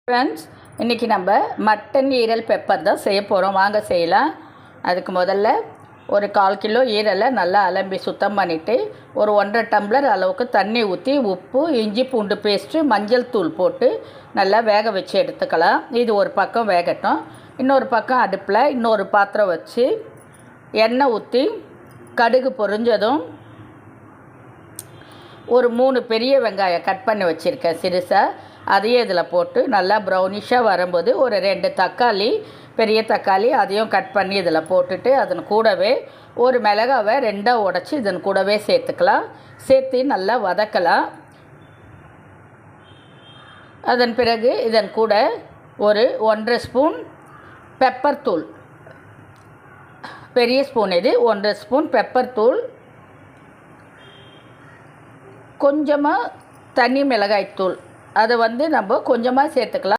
Friends, இன்றைக்கி நம்ம mutton ஈரல் பெப்பர் தான் செய்ய போகிறோம். வாங்க செய்யலாம். அதுக்கு முதல்ல ஒரு 1/4 கிலோ ஈரலை நல்லா அலம்பி சுத்தம் பண்ணிவிட்டு ஒரு 1.5 டம்ளர் அளவுக்கு தண்ணி ஊற்றி உப்பு, இஞ்சி பூண்டு பேஸ்ட்டு, மஞ்சள் தூள் போட்டு நல்லா வேக வச்சு எடுத்துக்கலாம். இது ஒரு பக்கம் வேகட்டும். இன்னொரு பக்கம் அடுப்பில் இன்னொரு பாத்திரம் வச்சு எண்ணெய் ஊற்றி கடுகு பொரிஞ்சதும் ஒரு 3 பெரிய வெங்காயம் கட் பண்ணி வச்சுருக்கேன் சிறுசாக, அதையும் இதில் போட்டு நல்லா ப்ரௌனிஷாக வரும்போது ஒரு 2 தக்காளி, பெரிய தக்காளி அதையும் கட் பண்ணி இதில் போட்டுட்டு அதன் கூடவே ஒரு மிளகாவை 2ஆக உடச்சி இதன் கூடவே சேர்த்துக்கலாம். சேர்த்து நல்லா வதக்கலாம். அதன் பிறகு இதன் கூட ஒரு 1.5 ஸ்பூன் பெப்பர் தூள், பெரிய ஸ்பூன் இது 1.5 ஸ்பூன் பெப்பர் தூள், கொஞ்சமாக தனி மிளகாய் தூள், அதை நம்ம கொஞ்சமாக சேர்த்துக்கலாம்.